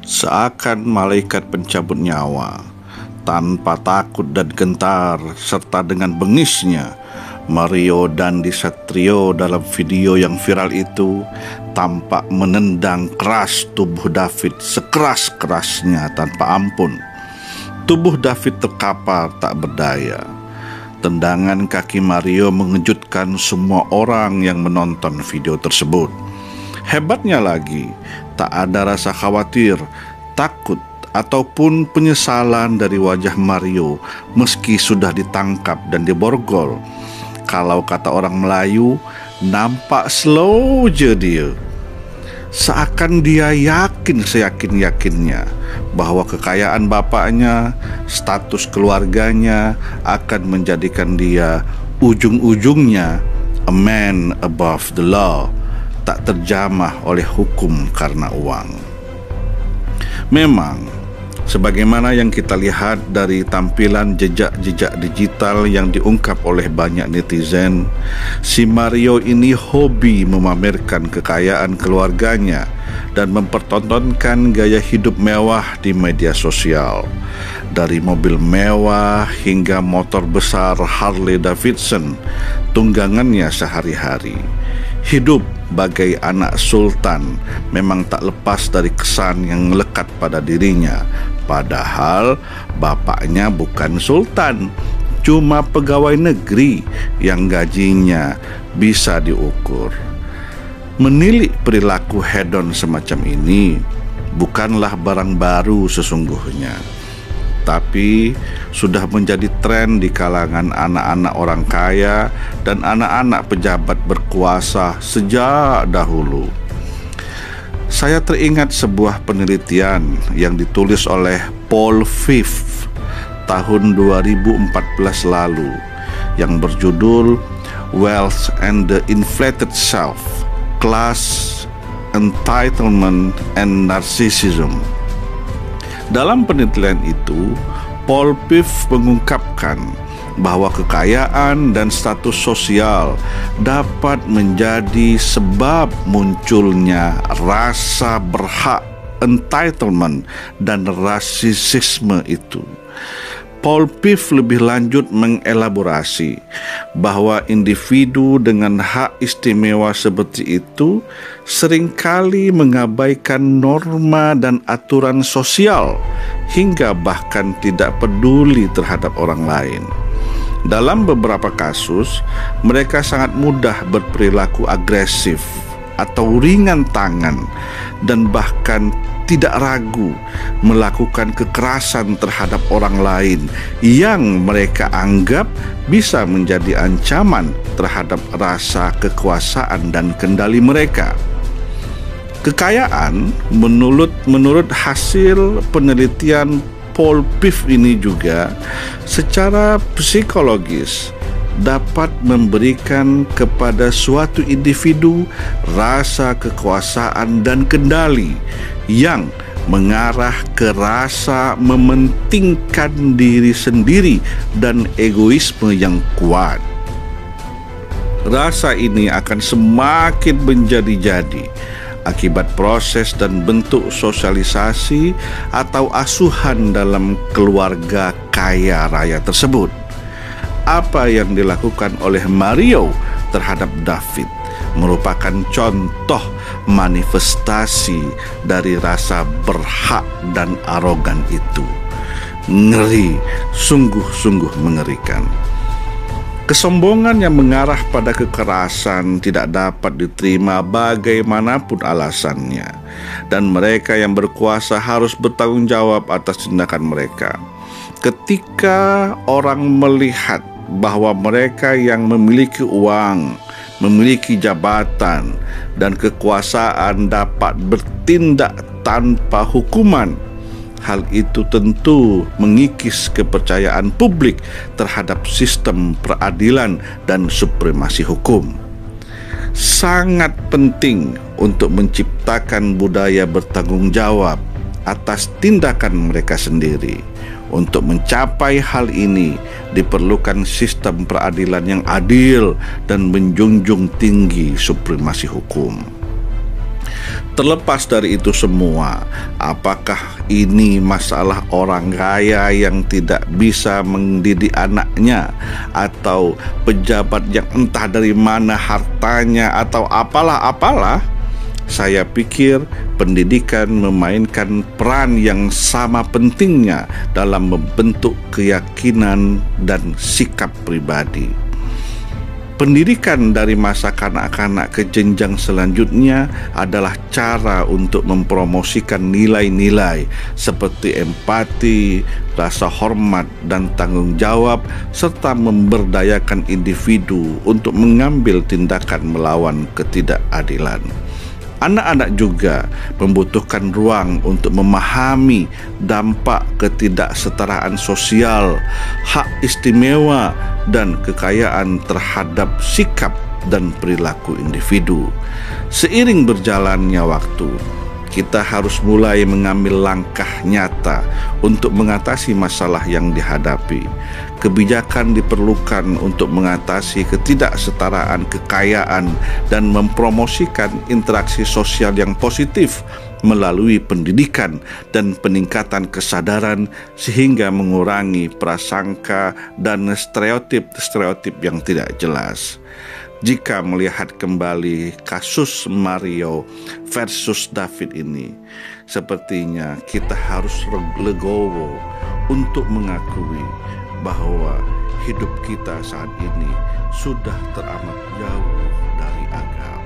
Seakan malaikat pencabut nyawa, tanpa takut dan gentar serta dengan bengisnya, Mario Dandisatrio dalam video yang viral itu tampak menendang keras tubuh David sekeras-kerasnya tanpa ampun. Tubuh David terkapar tak berdaya. Tendangan kaki Mario mengejutkan semua orang yang menonton video tersebut. Hebatnya lagi, tak ada rasa khawatir, takut, ataupun penyesalan dari wajah Mario meski sudah ditangkap dan diborgol. Kalau kata orang Melayu, nampak slow je dia. Seakan dia yakin seyakin-yakinnya bahwa kekayaan bapaknya, status keluarganya akan menjadikan dia ujung-ujungnya a man above the law, tak terjamah oleh hukum karena uang. Memang, sebagaimana yang kita lihat dari tampilan jejak-jejak digital yang diungkap oleh banyak netizen, si Mario ini hobi memamerkan kekayaan keluarganya dan mempertontonkan gaya hidup mewah di media sosial. Dari mobil mewah hingga motor besar Harley Davidson, tunggangannya sehari-hari. Hidup bagai anak sultan memang tak lepas dari kesan yang melekat pada dirinya. Padahal bapaknya bukan sultan, cuma pegawai negeri yang gajinya bisa diukur. Menilik perilaku hedon semacam ini bukanlah barang baru sesungguhnya, tapi sudah menjadi tren di kalangan anak-anak orang kaya dan anak-anak pejabat berkuasa sejak dahulu. Saya teringat sebuah penelitian yang ditulis oleh Paul Fifth tahun 2014 lalu yang berjudul Wealth and the Inflated Self, Class, Entitlement, and Narcissism. Dalam penelitian itu, Paul Fifth mengungkapkan bahwa kekayaan dan status sosial dapat menjadi sebab munculnya rasa berhak, entitlement, dan rasisisme itu. Paul Fifth lebih lanjut mengelaborasi bahwa individu dengan hak istimewa seperti itu seringkali mengabaikan norma dan aturan sosial hingga bahkan tidak peduli terhadap orang lain. Dalam beberapa kasus, mereka sangat mudah berperilaku agresif atau ringan tangan dan bahkan tidak ragu melakukan kekerasan terhadap orang lain yang mereka anggap bisa menjadi ancaman terhadap rasa kekuasaan dan kendali mereka. Kekayaan menurut hasil penelitian Paul Fifth ini juga secara psikologis dapat memberikan kepada suatu individu rasa kekuasaan dan kendali yang mengarah ke rasa mementingkan diri sendiri dan egoisme yang kuat. Rasa ini akan semakin menjadi-jadi akibat proses dan bentuk sosialisasi atau asuhan dalam keluarga kaya raya tersebut. Apa yang dilakukan oleh Mario terhadap David merupakan contoh manifestasi dari rasa berhak dan arogan itu. Ngeri, sungguh-sungguh mengerikan. Kesombongan yang mengarah pada kekerasan tidak dapat diterima bagaimanapun alasannya, dan mereka yang berkuasa harus bertanggung jawab atas tindakan mereka. Ketika orang melihat bahwa mereka yang memiliki uang, memiliki jabatan, dan kekuasaan dapat bertindak tanpa hukuman, hal itu tentu mengikis kepercayaan publik terhadap sistem peradilan dan supremasi hukum. Sangat penting untuk menciptakan budaya bertanggung jawab atas tindakan mereka sendiri. Untuk mencapai hal ini diperlukan sistem peradilan yang adil dan menjunjung tinggi supremasi hukum. Terlepas dari itu semua, apakah ini masalah orang kaya yang tidak bisa mendidik anaknya, atau pejabat yang entah dari mana hartanya, atau apalah-apalah? Saya pikir pendidikan memainkan peran yang sama pentingnya dalam membentuk keyakinan dan sikap pribadi. Pendidikan dari masa kanak-kanak ke jenjang selanjutnya adalah cara untuk mempromosikan nilai-nilai seperti empati, rasa hormat, dan tanggung jawab, serta memberdayakan individu untuk mengambil tindakan melawan ketidakadilan. Anak-anak juga membutuhkan ruang untuk memahami dampak ketidaksetaraan sosial, hak istimewa, dan kekayaan terhadap sikap dan perilaku individu. Seiring berjalannya waktu, kita harus mulai mengambil langkah nyata untuk mengatasi masalah yang dihadapi. Kebijakan diperlukan untuk mengatasi ketidaksetaraan kekayaan dan mempromosikan interaksi sosial yang positif melalui pendidikan dan peningkatan kesadaran, sehingga mengurangi prasangka dan stereotip-stereotip yang tidak jelas. Jika melihat kembali kasus Mario versus David ini, sepertinya kita harus legowo untuk mengakui bahwa hidup kita saat ini sudah teramat jauh dari agama.